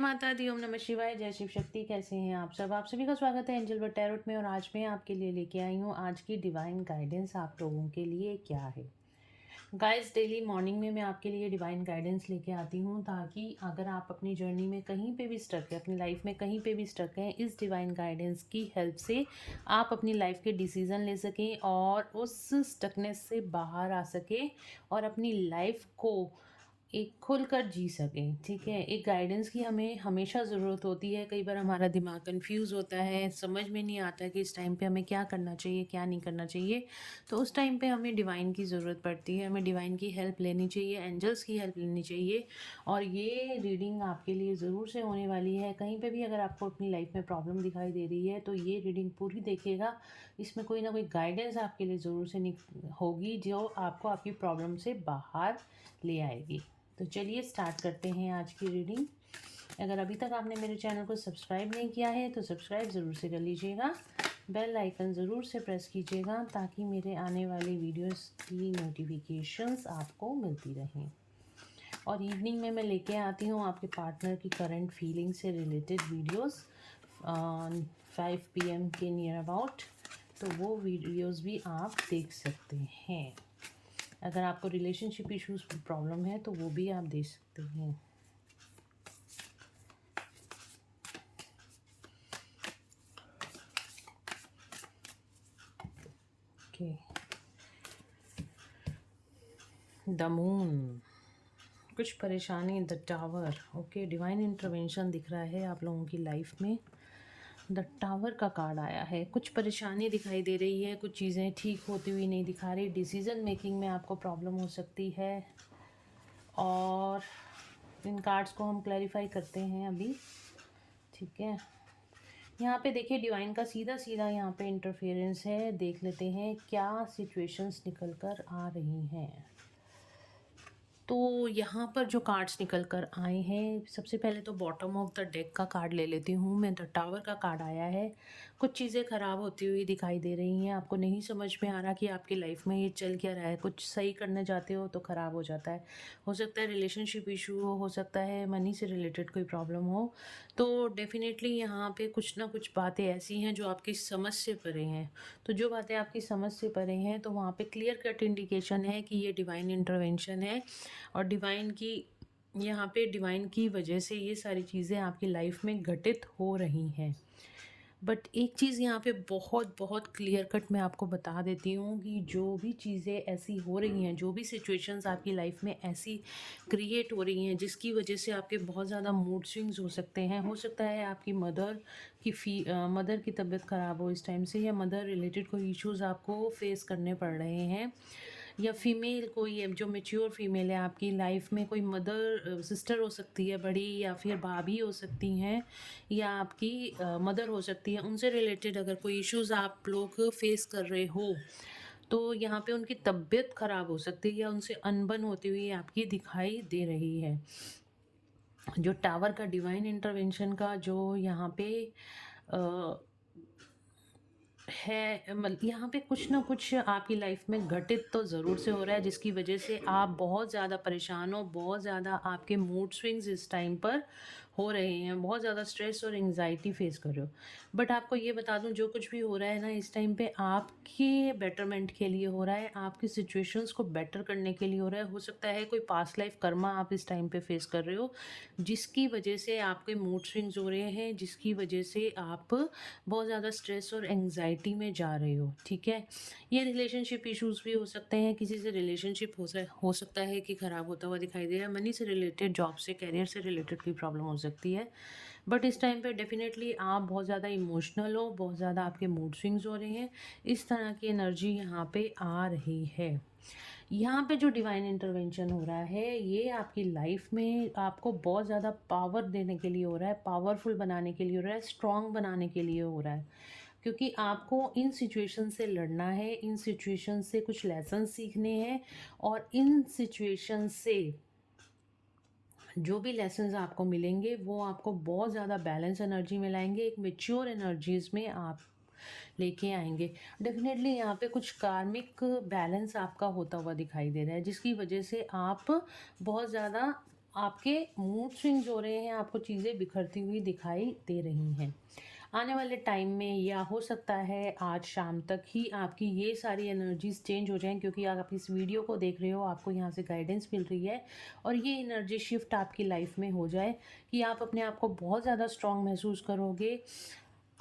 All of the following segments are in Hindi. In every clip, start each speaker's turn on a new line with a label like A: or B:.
A: माता दी। ओम नमः शिवाय। जय शिव शक्ति। कैसे हैं आप सब? आप सभी का स्वागत है एंजल बट टैरोट में। और आज मैं आपके लिए लेके आई हूँ आज की डिवाइन गाइडेंस आप लोगों के लिए क्या है। गाइस, डेली मॉर्निंग में मैं आपके लिए डिवाइन गाइडेंस लेके आती हूँ ताकि अगर आप अपनी जर्नी में कहीं पे भी स्टक है, अपनी लाइफ में कहीं पे भी स्टक हैं, इस डिवाइन गाइडेंस की हेल्प से आप अपनी लाइफ के डिसीजन ले सकें और उस स्टकनेस से बाहर आ सकें और अपनी लाइफ को एक खुलकर जी सकें। ठीक है, एक गाइडेंस की हमें हमेशा ज़रूरत होती है। कई बार हमारा दिमाग कंफ्यूज होता है, समझ में नहीं आता कि इस टाइम पे हमें क्या करना चाहिए, क्या नहीं करना चाहिए। तो उस टाइम पे हमें डिवाइन की ज़रूरत पड़ती है, हमें डिवाइन की हेल्प लेनी चाहिए, एंजल्स की हेल्प लेनी चाहिए। और ये रीडिंग आपके लिए ज़रूर से होने वाली है। कहीं पे भी अगर आपको अपनी लाइफ में प्रॉब्लम दिखाई दे रही है तो ये रीडिंग पूरी देखिएगा। इसमें कोई ना कोई गाइडेंस आपके लिए ज़रूर से होगी जो आपको आपकी प्रॉब्लम से बाहर ले आएगी। तो चलिए स्टार्ट करते हैं आज की रीडिंग। अगर अभी तक आपने मेरे चैनल को सब्सक्राइब नहीं किया है तो सब्सक्राइब ज़रूर से कर लीजिएगा। बेल आइकन ज़रूर से प्रेस कीजिएगा ताकि मेरे आने वाली वीडियोस की नोटिफिकेशंस आपको मिलती रहें। और इवनिंग में मैं लेके आती हूँ आपके पार्टनर की करंट फीलिंग से रिलेटेड वीडियोस 5 PM के नियर अबाउट। तो वो वीडियोस भी आप देख सकते हैं। अगर आपको रिलेशनशिप इश्यूज प्रॉब्लम है तो वो भी आप देख सकते हैं। ओके, द मून, कुछ परेशानी, the tower. Okay, divine intervention दिख रहा है आप लोगों की लाइफ में। द टावर का कार्ड आया है। कुछ परेशानी दिखाई दे रही है, कुछ चीज़ें ठीक होती हुई नहीं दिखा रही। डिसीजन मेकिंग में आपको प्रॉब्लम हो सकती है। और इन कार्ड्स को हम क्लैरिफाई करते हैं अभी। ठीक है, यहाँ पे देखिए डिवाइन का सीधा सीधा यहाँ पे इंटरफेरेंस है। देख लेते हैं क्या सिचुएशंस निकल कर आ रही हैं। तो यहाँ पर जो कार्ड्स निकल कर आए हैं, सबसे पहले तो बॉटम ऑफ द डेक का कार्ड ले लेती हूँ मैं। द टावर का कार्ड आया है। कुछ चीज़ें ख़राब होती हुई दिखाई दे रही हैं। आपको नहीं समझ में आ रहा कि आपकी लाइफ में ये चल क्या रहा है। कुछ सही करने जाते हो तो ख़राब हो जाता है। हो सकता है रिलेशनशिप इशू हो सकता है मनी से रिलेटेड कोई प्रॉब्लम हो। तो डेफिनेटली यहाँ पे कुछ ना कुछ बातें ऐसी हैं जो आपकी समझ से परे हैं। तो जो बातें आपकी समझ से परे हैं तो वहाँ पे क्लियर कट इंडिकेशन है कि ये डिवाइन इंटरवेंशन है। और डिवाइन की यहाँ पे डिवाइन की वजह से ये सारी चीज़ें आपकी लाइफ में घटित हो रही हैं। बट एक चीज़ यहाँ पे बहुत बहुत क्लियर कट मैं आपको बता देती हूँ कि जो भी चीज़ें ऐसी हो रही हैं, जो भी सिचुएशंस आपकी लाइफ में ऐसी क्रिएट हो रही हैं जिसकी वजह से आपके बहुत ज़्यादा मूड स्विंग्स हो सकते हैं। हो सकता है आपकी मदर की तबीयत ख़राब हो इस टाइम से, या मदर रिलेटेड कोई इश्यूज़ आपको फेस करने पड़ रहे हैं। या फीमेल कोई जो मैच्योर फीमेल है आपकी लाइफ में, कोई मदर सिस्टर हो सकती है बड़ी, या फिर भाभी हो सकती हैं, या आपकी मदर हो सकती है। उनसे रिलेटेड अगर कोई इश्यूज़ आप लोग फेस कर रहे हो तो यहाँ पे उनकी तबीयत ख़राब हो सकती है या उनसे अनबन होती हुई आपकी दिखाई दे रही है। जो टावर का डिवाइन इंटरवेंशन का जो यहाँ पे अ, है, मतलब यहाँ पे कुछ ना कुछ आपकी लाइफ में घटित तो ज़रूर से हो रहा है जिसकी वजह से आप बहुत ज़्यादा परेशान हो। बहुत ज़्यादा आपके मूड स्विंग्स इस टाइम पर हो रहे हैं, बहुत ज़्यादा स्ट्रेस और एंजाइटी फेस कर रहे हो। बट आपको ये बता दूं, जो कुछ भी हो रहा है ना इस टाइम पे आपके बेटरमेंट के लिए हो रहा है, आपकी सिचुएशंस को बेटर करने के लिए हो रहा है। हो सकता है कोई पास्ट लाइफ कर्मा आप इस टाइम पे फेस कर रहे हो जिसकी वजह से आपके मूड स्विंग्स हो रहे हैं, जिसकी वजह से आप बहुत ज़्यादा स्ट्रेस और एंग्जाइटी में जा रहे हो। ठीक है, ये रिलेशनशिप इश्यूज भी हो सकते हैं। किसी से रिलेशनशिप हो सकता है कि ख़राब होता हुआ दिखाई दे रहा है। मनी से रिलेटेड, जॉब से, करियर से रिलेटेड कोई प्रॉब्लम हो सकती है। बट इस टाइम पे डेफिनेटली आप बहुत ज़्यादा इमोशनल हो, बहुत ज़्यादा आपके मूड स्विंग्स हो रहे हैं। इस तरह की एनर्जी यहाँ पे आ रही है। यहाँ पे जो डिवाइन इंटरवेंशन हो रहा है ये आपकी लाइफ में आपको बहुत ज़्यादा पावर देने के लिए हो रहा है, पावरफुल बनाने के लिए हो रहा है, स्ट्रॉन्ग बनाने के लिए हो रहा है। क्योंकि आपको इन सिचुएशन से लड़ना है, इन सिचुएशन से कुछ लेसन सीखने हैं। और इन सिचुएशन से जो भी लेसन्स आपको मिलेंगे वो आपको बहुत ज़्यादा बैलेंस एनर्जी में लाएंगे, एक मेच्योर एनर्जीज में आप लेके आएंगे। डेफिनेटली यहाँ पे कुछ कार्मिक बैलेंस आपका होता हुआ दिखाई दे रहा है जिसकी वजह से आप बहुत ज़्यादा आपके मूड स्विंग्स हो रहे हैं, आपको चीज़ें बिखरती हुई दिखाई दे रही हैं। आने वाले टाइम में या हो सकता है आज शाम तक ही आपकी ये सारी एनर्जीज़ चेंज हो जाएँ, क्योंकि आप इस वीडियो को देख रहे हो, आपको यहाँ से गाइडेंस मिल रही है और ये एनर्जी शिफ्ट आपकी लाइफ में हो जाए कि आप अपने आप को बहुत ज़्यादा स्ट्रॉन्ग महसूस करोगे।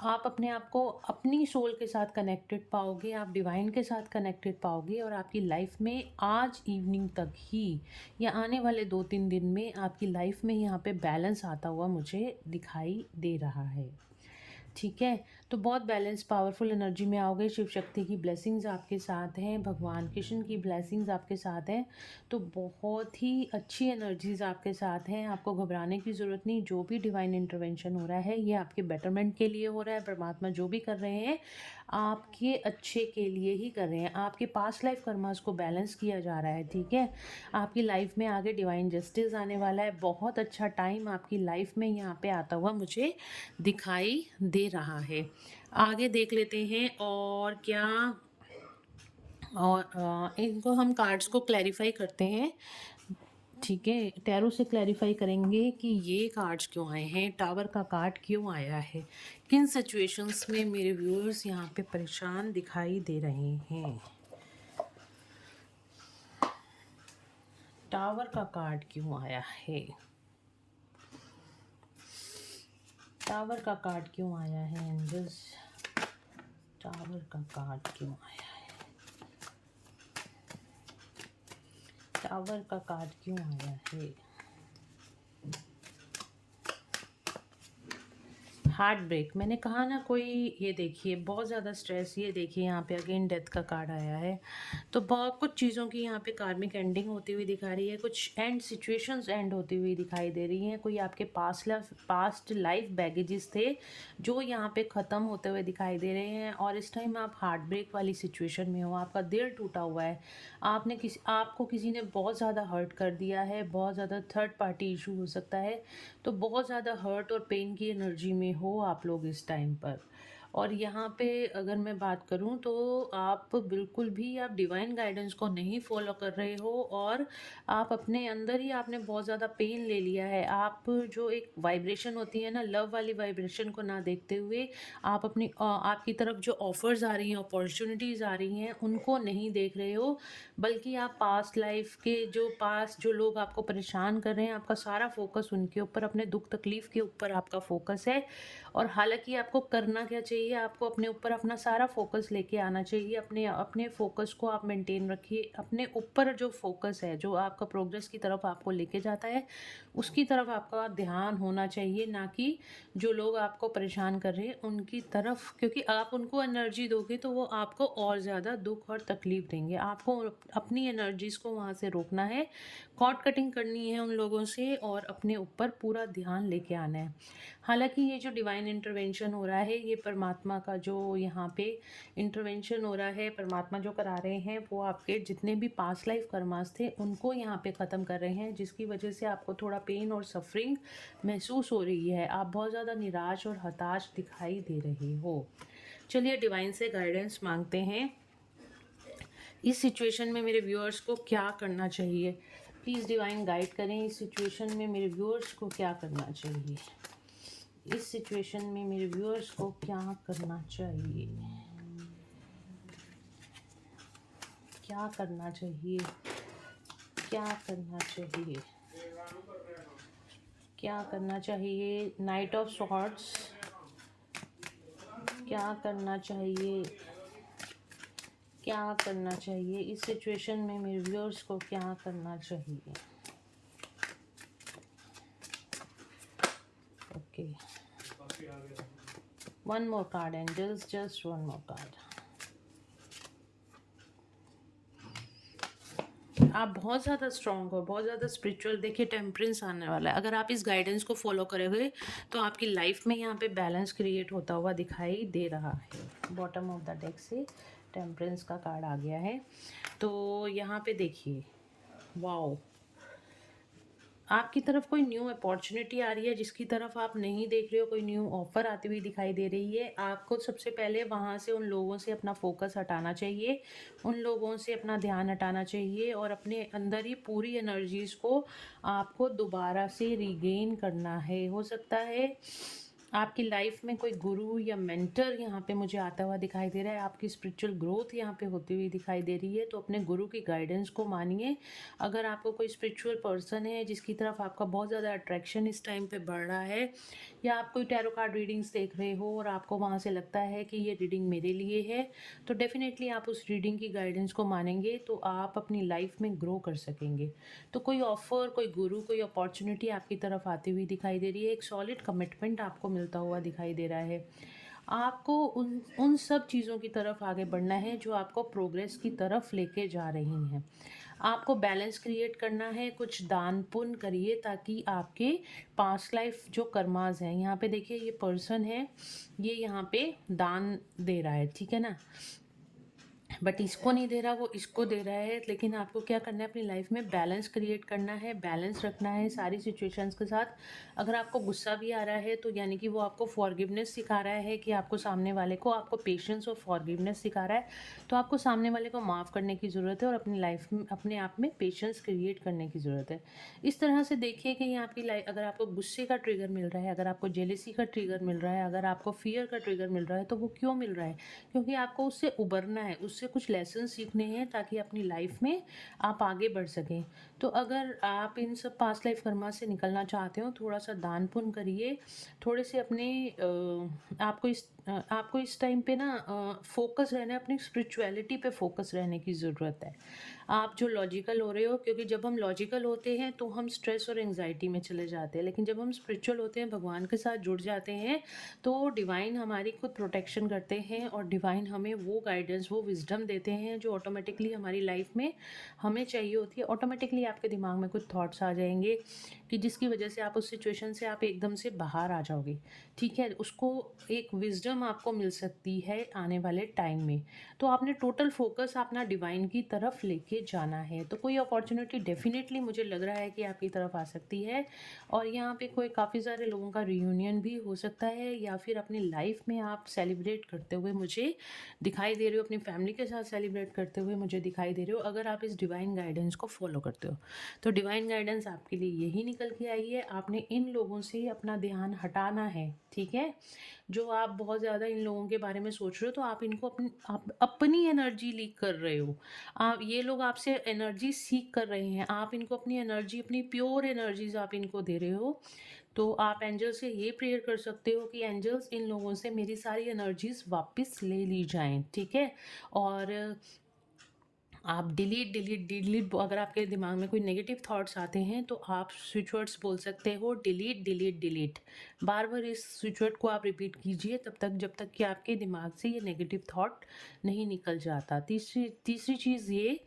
A: आप अपने आप को अपनी सोल के साथ कनेक्टेड पाओगे, आप डिवाइन के साथ कनेक्टेड पाओगे और आपकी लाइफ में आज इवनिंग तक ही या आने वाले 2-3 दिन में आपकी लाइफ में यहाँ पे बैलेंस आता हुआ मुझे दिखाई दे रहा है। ठीक है, तो बहुत बैलेंस पावरफुल एनर्जी में आओगे। शिव शक्ति की ब्लेसिंग्स आपके साथ हैं, भगवान कृष्ण की ब्लेसिंग्स आपके साथ हैं, तो बहुत ही अच्छी एनर्जीज आपके साथ हैं। आपको घबराने की ज़रूरत नहीं। जो भी डिवाइन इंटरवेंशन हो रहा है ये आपके बेटरमेंट के लिए हो रहा है। परमात्मा जो भी कर रहे हैं आपके अच्छे के लिए ही कर रहे हैं। आपके पास्ट लाइफ कर्मास को बैलेंस किया जा रहा है। ठीक है, आपकी लाइफ में आगे डिवाइन जस्टिस आने वाला है। बहुत अच्छा टाइम आपकी लाइफ में यहाँ पे आता हुआ मुझे दिखाई दे रहा है। आगे देख लेते हैं और क्या, और इनको हम कार्ड्स को क्लैरिफाई करते हैं। ठीक है, टैरो से क्लैरिफाई करेंगे कि ये कार्ड्स क्यों आए हैं, टावर का कार्ड क्यों आया है, किन सिचुएशंस में मेरे व्यूअर्स यहाँ पे परेशान दिखाई दे रहे हैं। टावर का कार्ड क्यों आया है, टावर का कार्ड क्यों आया है एंजल्स, टावर का कार्ड क्यों आया है, टावर का कार्ड क्यों आया है। हार्ट ब्रेक, मैंने कहा ना, कोई ये देखिए बहुत ज़्यादा स्ट्रेस, ये देखिए यहाँ पे अगेन डेथ का कार्ड आया है। तो बहुत कुछ चीज़ों की यहाँ पे कार्मिक एंडिंग होती हुई दिखा रही है, कुछ एंड सिचुएशंस एंड होती हुई दिखाई दे रही हैं। कोई आपके पास्ट लाइफ बैगेजेस थे जो यहाँ पे ख़त्म होते हुए दिखाई दे रहे हैं और इस टाइम आप हार्ट ब्रेक वाली सिचुएशन में हो, आपका दिल टूटा हुआ है, आपको किसी ने बहुत ज़्यादा हर्ट कर दिया है, बहुत ज़्यादा थर्ड पार्टी इशू हो सकता है। तो बहुत ज़्यादा हर्ट और पेन की एनर्जी में हो आप लोग इस टाइम पर। और यहाँ पे अगर मैं बात करूँ तो आप बिल्कुल भी आप डिवाइन गाइडेंस को नहीं फॉलो कर रहे हो और आप अपने अंदर ही आपने बहुत ज़्यादा पेन ले लिया है। आप जो एक वाइब्रेशन होती है ना, लव वाली वाइब्रेशन को ना देखते हुए आप आपकी तरफ जो ऑफर्स आ रही हैं, अपॉर्चुनिटीज़ आ रही हैं, उनको नहीं देख रहे हो, बल्कि आप पास्ट लाइफ के जो लोग आपको परेशान कर रहे हैं, आपका सारा फोकस उनके ऊपर, अपने दुख तकलीफ़ के ऊपर आपका फोकस है। और हालांकि आपको करना क्या चाहिए, आपको अपने ऊपर अपना सारा फोकस लेके आना चाहिए। अपने अपने फोकस को आप मेंटेन रखिए। अपने ऊपर जो फोकस है, जो आपका प्रोग्रेस की तरफ आपको लेके जाता है, उसकी तरफ आपका ध्यान होना चाहिए, ना कि जो लोग आपको परेशान कर रहे हैं उनकी तरफ, क्योंकि आप उनको एनर्जी दोगे तो वो आपको और ज़्यादा दुख और तकलीफ़ देंगे। आपको अपनी एनर्जीज़ को वहाँ से रोकना है, कॉर्ड कटिंग करनी है उन लोगों से और अपने ऊपर पूरा ध्यान लेके आना है। हालांकि ये जो डिवाइन इंटरवेंशन हो रहा है, ये परमात्मा का जो यहाँ पे इंटरवेंशन हो रहा है, परमात्मा जो करा रहे हैं वो आपके जितने भी पास्ट लाइफ कर्मास थे उनको यहाँ पे ख़त्म कर रहे हैं, जिसकी वजह से आपको थोड़ा पेन और सफरिंग महसूस हो रही है। आप बहुत ज़्यादा निराश और हताश दिखाई दे रहे हो। चलिए डिवाइन से गाइडेंस मांगते हैं। इस सिचुएशन में मेरे व्यूअर्स को क्या करना चाहिए, प्लीज़ डिवाइन गाइड करें। इस सिचुएशन में मेरे व्यूअर्स को क्या करना चाहिए, इस सिचुएशन में मेरे व्यूअर्स को क्या करना चाहिए, क्या करना चाहिए, क्या करना चाहिए, क्या करना चाहिए। नाइट ऑफ सॉर्ड्स, क्या करना चाहिए, क्या करना चाहिए इस सिचुएशन में मेरे व्यूअर्स को, क्या करना चाहिए। Okay, one more card angels, just one more card. आप बहुत ज़्यादा स्ट्रॉन्ग हो, बहुत ज़्यादा स्पिरिचुअल। देखिए टेम्परेंस आने वाला है। अगर आप इस गाइडेंस को फॉलो करोगे तो आपकी लाइफ में यहाँ पे बैलेंस क्रिएट होता हुआ दिखाई दे रहा है। बॉटम ऑफ द डेक से टेम्परेंस का कार्ड आ गया है। तो यहाँ पे देखिए, वाओ, आपकी तरफ कोई न्यू अपॉर्चुनिटी आ रही है जिसकी तरफ आप नहीं देख रहे हो, कोई न्यू ऑफर आती हुई दिखाई दे रही है। आपको सबसे पहले वहाँ से उन लोगों से अपना फोकस हटाना चाहिए, उन लोगों से अपना ध्यान हटाना चाहिए और अपने अंदर ही पूरी एनर्जीज को आपको दोबारा से रिगेन करना है। हो सकता है आपकी लाइफ में कोई गुरु या मेंटर यहाँ पे मुझे आता हुआ दिखाई दे रहा है, आपकी स्पिरिचुअल ग्रोथ यहाँ पे होती हुई दिखाई दे रही है, तो अपने गुरु की गाइडेंस को मानिए। अगर आपको कोई स्पिरिचुअल पर्सन है जिसकी तरफ आपका बहुत ज़्यादा अट्रैक्शन इस टाइम पे बढ़ रहा है, या आप कोई टैरो कार्ड रीडिंग्स देख रहे हो और आपको वहाँ से लगता है कि ये रीडिंग मेरे लिए है, तो डेफिनेटली आप उस रीडिंग की गाइडेंस को मानेंगे तो आप अपनी लाइफ में ग्रो कर सकेंगे। तो कोई ऑफ़र, कोई गुरु, कोई अपॉर्चुनिटी आपकी तरफ आती हुई दिखाई दे रही है, एक सॉलिड कमिटमेंट आपको मिलता हुआ दिखाई दे रहा है। आपको उन उन सब चीज़ों की तरफ आगे बढ़ना है जो आपको प्रोग्रेस की तरफ लेके जा रही हैं। आपको बैलेंस क्रिएट करना है, कुछ दान पुण्य करिए ताकि आपके पास्ट लाइफ जो कर्मास हैं, यहाँ पे देखिए ये पर्सन है, ये यहाँ पे दान दे रहा है, ठीक है ना, बट इसको नहीं दे रहा, वो इसको दे रहा है। लेकिन आपको क्या करना है, अपनी लाइफ में बैलेंस क्रिएट करना है, बैलेंस रखना है सारी सिचुएशंस के साथ। अगर आपको गुस्सा भी आ रहा है तो यानी कि वो आपको फॉरगिवनेस सिखा रहा है, कि आपको सामने वाले को, आपको पेशेंस और फॉरगिवनेस सिखा रहा है, तो आपको सामने वाले को माफ़ करने की ज़रूरत है और अपनी लाइफ में अपने आप में पेशेंस क्रिएट करने की ज़रूरत है। इस तरह से देखिए कि यहाँ आपकी लाइफ, अगर आपको गुस्से का ट्रिगर मिल रहा है, अगर आपको जेलेसी का ट्रिगर मिल रहा है, अगर आपको फियर का ट्रिगर मिल रहा है, तो वो क्यों मिल रहा है? क्योंकि आपको उससे उबरना है, उससे कुछ लेसन सीखने हैं ताकि अपनी लाइफ में आप आगे बढ़ सकें। तो अगर आप इन सब पास्ट लाइफ कर्मा से निकलना चाहते हो, थोड़ा सा दान पुण्य करिए, थोड़े से अपने आपको इस टाइम पे ना फोकस रहना है, अपनी स्पिरिचुअलिटी पे फोकस रहने की ज़रूरत है। आप जो लॉजिकल हो रहे हो, क्योंकि जब हम लॉजिकल होते हैं तो हम स्ट्रेस और एंजाइटी में चले जाते हैं, लेकिन जब हम स्पिरिचुअल होते हैं, भगवान के साथ जुड़ जाते हैं, तो डिवाइन हमारी खुद प्रोटेक्शन करते हैं और डिवाइन हमें वो गाइडेंस, वो विजडम देते हैं जो ऑटोमेटिकली हमारी लाइफ में हमें चाहिए होती है। ऑटोमेटिकली आपके दिमाग में कुछ थॉट्स आ जाएंगे कि जिसकी वजह से आप उस सिचुएशन से आप एकदम से बाहर आ जाओगे, ठीक है, उसको एक विजडम आपको मिल सकती है आने वाले टाइम में। तो आपने टोटल फोकस अपना डिवाइन की तरफ लेके जाना है। तो कोई अपॉर्चुनिटी डेफिनेटली मुझे लग रहा है कि आपकी तरफ आ सकती है, और यहाँ पे कोई काफ़ी सारे लोगों का रियूनियन भी हो सकता है, या फिर अपनी लाइफ में आप सेलिब्रेट करते हुए मुझे दिखाई दे रहे हो, अपनी फैमिली के साथ सेलिब्रेट करते हुए मुझे दिखाई दे रहे हो, अगर आप इस डिवाइन गाइडेंस को फॉलो करते हो। तो डिवाइन गाइडेंस आपके लिए यही निकल के आई है, आपने इन लोगों से अपना ध्यान हटाना है, ठीक है। जो आप बहुत ज़्यादा इन लोगों के बारे में सोच रहे हो, तो आप इनको अपनी एनर्जी लीक कर रहे हो। आप, ये लोग आपसे एनर्जी सीख कर रहे हैं, आप इनको अपनी एनर्जी, अपनी प्योर एनर्जीज आप इनको दे रहे हो। तो आप एंजल से ये प्रेयर कर सकते हो कि एंजल्स, इन लोगों से मेरी सारी एनर्जीज वापस ले ली जाएं, ठीक है। और आप डिलीट डिलीट डिलीट, अगर आपके दिमाग में कोई नेगेटिव थॉट्स आते हैं तो आप स्विच वर्ड्स बोल सकते हो, डिलीट डिलीट डिलीट। बार बार इस स्विच वर्ड को आप रिपीट कीजिए तब तक, जब तक कि आपके दिमाग से ये नेगेटिव थॉट नहीं निकल जाता। तीसरी तीसरी चीज़ ये,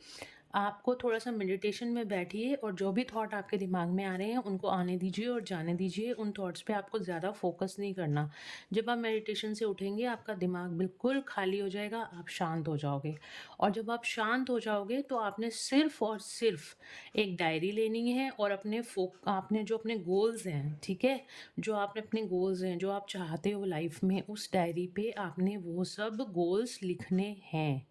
A: आपको थोड़ा-सा मेडिटेशन में बैठिए और जो भी थॉट आपके दिमाग में आ रहे हैं उनको आने दीजिए और जाने दीजिए। उन थॉट्स पे आपको ज़्यादा फोकस नहीं करना। जब आप मेडिटेशन से उठेंगे, आपका दिमाग बिल्कुल खाली हो जाएगा, आप शांत हो जाओगे। और जब आप शांत हो जाओगे तो आपने सिर्फ़ और सिर्फ़ एक डायरी लेनी है और आपने जो अपने गोल्स हैं, ठीक है? जो आपने अपने गोल्स हैं, जो आप चाहते हो लाइफ़ में, उस डायरी पे आपने वो सब गोल्स लिखने हैं।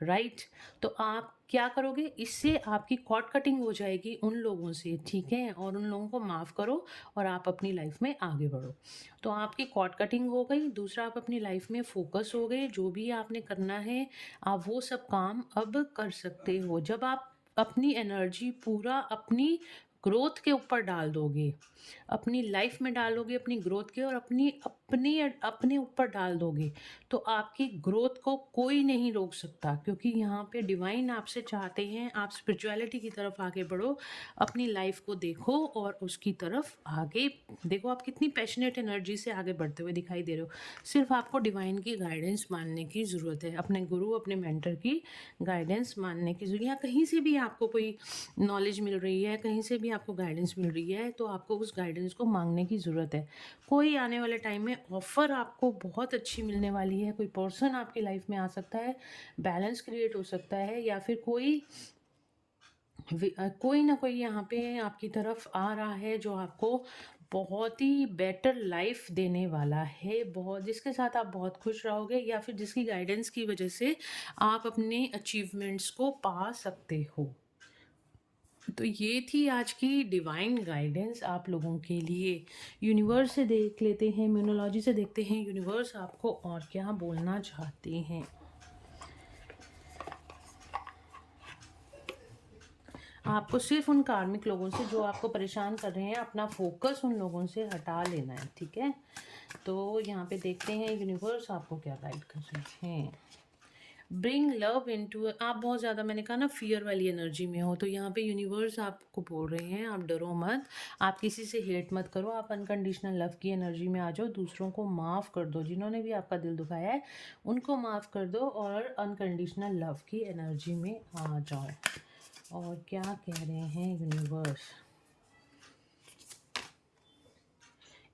A: राइट। तो आप क्या करोगे, इससे आपकी कॉर्ड कटिंग हो जाएगी उन लोगों से, ठीक है, और उन लोगों को माफ़ करो और आप अपनी लाइफ में आगे बढ़ो। तो आपकी कॉर्ड कटिंग हो गई, दूसरा आप अपनी लाइफ में फोकस हो गए, जो भी आपने करना है आप वो सब काम अब कर सकते हो। जब आप अपनी एनर्जी पूरा अपनी ग्रोथ के ऊपर डाल दोगे, अपनी लाइफ में डालोगे, अपनी ग्रोथ के, और अपनी अपने ऊपर डाल दोगे, तो आपकी ग्रोथ को कोई नहीं रोक सकता, क्योंकि यहाँ पे डिवाइन आपसे चाहते हैं आप स्पिरिचुअलिटी की तरफ आगे बढ़ो, अपनी लाइफ को देखो और उसकी तरफ आगे देखो। आप कितनी पैशनेट एनर्जी से आगे बढ़ते हुए दिखाई दे रहे हो। सिर्फ आपको डिवाइन की गाइडेंस मानने की ज़रूरत है, अपने गुरु, अपने मेंटर की गाइडेंस मानने की ज़रूरत है। कहीं से भी आपको कोई नॉलेज मिल रही है, कहीं से भी आपको गाइडेंस मिल रही है, तो आपको उस गाइडेंस को मांगने की ज़रूरत है। कोई आने वाले टाइम में ऑफ़र आपको बहुत अच्छी मिलने वाली है, कोई पर्सन आपकी लाइफ में आ सकता है, बैलेंस क्रिएट हो सकता है, या फिर कोई कोई ना कोई यहाँ पे आपकी तरफ आ रहा है जो आपको बहुत ही बेटर लाइफ देने वाला है, बहुत जिसके साथ आप बहुत खुश रहोगे, या फिर जिसकी गाइडेंस की वजह से आप अपने अचीवमेंट्स को पा सकते हो। तो ये थी आज की डिवाइन गाइडेंस आप लोगों के लिए। यूनिवर्स से देख लेते हैं, न्यूमरोलॉजी से देखते हैं यूनिवर्स आपको और क्या बोलना चाहते हैं। आपको सिर्फ उन कार्मिक लोगों से जो आपको परेशान कर रहे हैं, अपना फोकस उन लोगों से हटा लेना है, ठीक है। तो यहाँ पे देखते हैं यूनिवर्स आपको क्या गाइड कर रहे हैं। ब्रिंग लव इनटू, आप बहुत ज़्यादा, मैंने कहा ना, फियर वाली एनर्जी में हो, तो यहाँ पे यूनिवर्स आपको बोल रहे हैं आप डरो मत, आप किसी से हेट मत करो, आप अनकंडीशनल लव की एनर्जी में आ जाओ, दूसरों को माफ़ कर दो, जिन्होंने भी आपका दिल दुखाया है उनको माफ़ कर दो और अनकंडीशनल लव की एनर्जी में आ जाओ। और क्या कह रहे हैं universe,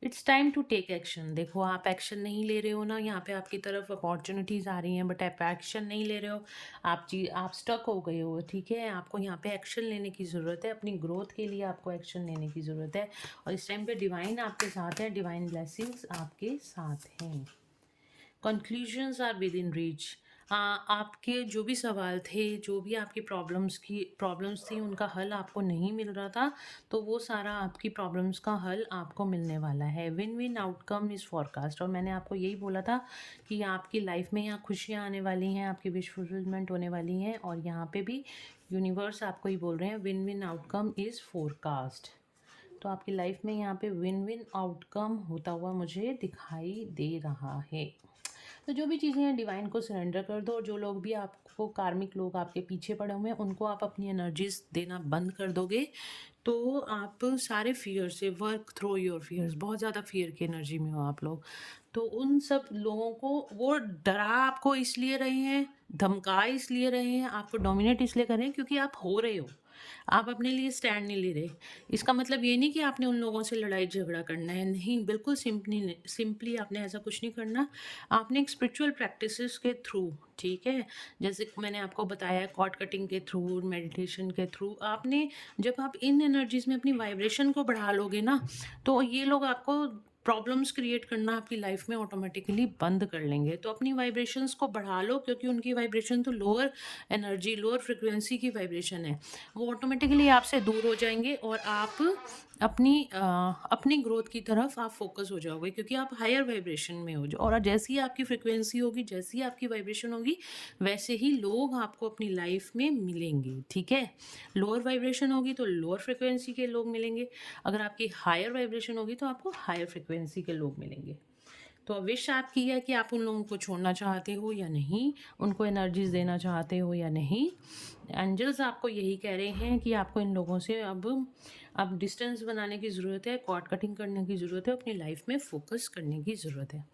A: it's time to take action. देखो आप एक्शन नहीं ले रहे हो ना, यहाँ पे आपकी तरफ अपॉर्चुनिटीज़ आ रही हैं बट आप एक्शन नहीं ले रहे हो, आप स्टक हो गए हो, ठीक है। आपको यहाँ पे एक्शन लेने की ज़रूरत है, अपनी ग्रोथ के लिए आपको एक्शन लेने की ज़रूरत है। और इस टाइम पे डिवाइन आपके साथ है, डिवाइन ब्लेसिंग्स आपके साथ हैं। Conclusions are within reach. आपके जो भी सवाल थे, जो भी आपकी प्रॉब्लम्स थी, उनका हल आपको नहीं मिल रहा था, तो वो सारा आपकी प्रॉब्लम्स का हल आपको मिलने वाला है। Win win outcome is forecast. और मैंने आपको यही बोला था कि आपकी लाइफ में यहाँ खुशियाँ आने वाली हैं, आपकी विश फुलफिलमेंट होने वाली हैं, और यहाँ पे भी यूनिवर्स आपको ही बोल रहे हैं win win outcome is forecast. तो आपकी लाइफ में यहाँ पे विन विन आउटकम होता हुआ मुझे दिखाई दे रहा है। तो जो भी चीज़ें हैं डिवाइन को सरेंडर कर दो, और जो लोग भी आपको, कार्मिक लोग आपके पीछे पड़े हुए हैं, उनको आप अपनी एनर्जीज देना बंद कर दोगे, तो आप सारे फियर से वर्क थ्रो योर फियर्स। बहुत ज़्यादा फियर की एनर्जी में हो आप लोग, तो उन सब लोगों को वो डरा आपको इसलिए रहे हैं, धमका इसलिए रहे हैं, आपको डोमिनेट इसलिए कर रहे हैं क्योंकि आप हो रहे हो, आप अपने लिए स्टैंड नहीं ले रहे। इसका मतलब ये नहीं कि आपने उन लोगों से लड़ाई झगड़ा करना है, नहीं, बिल्कुल सिंपली आपने ऐसा कुछ नहीं करना। आपने एक स्पिरिचुअल प्रैक्टिसेस के थ्रू, ठीक है, जैसे मैंने आपको बताया कॉर्ड कटिंग के थ्रू, मेडिटेशन के थ्रू, आपने जब आप इन एनर्जीज में अपनी वाइब्रेशन को बढ़ा लोगे ना, तो ये लोग आपको प्रॉब्लम्स क्रिएट करना आपकी लाइफ में ऑटोमेटिकली बंद कर लेंगे। तो अपनी वाइब्रेशंस को बढ़ा लो, क्योंकि उनकी वाइब्रेशन तो लोअर एनर्जी, लोअर फ्रिक्वेंसी की वाइब्रेशन है, वो ऑटोमेटिकली आपसे दूर हो जाएंगे और आप अपनी ग्रोथ की तरफ आप फोकस हो जाओगे, क्योंकि आप हायर वाइब्रेशन में हो जाओ। और जैसी ही आपकी फ्रिक्वेंसी होगी, जैसी आपकी वाइब्रेशन होगी, वैसे ही लोग आपको अपनी लाइफ में मिलेंगे, ठीक है। लोअर वाइब्रेशन होगी तो लोअर फ्रिक्वेंसी के लोग मिलेंगे, अगर आपकी हायर वाइब्रेशन होगी तो आपको हायर फ्रिक्वेंसी के लोग मिलेंगे। तो विश आपकी है कि आप उन लोगों को छोड़ना चाहते हो या नहीं, उनको एनर्जीज देना चाहते हो या नहीं। एंजल्स आपको यही कह रहे हैं कि आपको इन लोगों से अब डिस्टेंस बनाने की ज़रूरत है, कॉर्ड कटिंग करने की ज़रूरत है, अपनी लाइफ में फोकस करने की ज़रूरत है।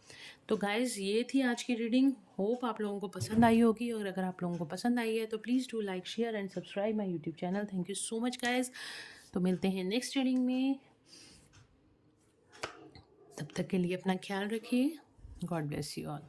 A: तो गाइज़, ये थी आज की रीडिंग। होप आप लोगों को पसंद आई होगी, और अगर आप लोगों को पसंद आई है तो please do like, share and subscribe my YouTube channel. Thank you so much guys. तो मिलते हैं नेक्स्ट रीडिंग में, तब तक के लिए अपना ख्याल रखिए। God bless you all.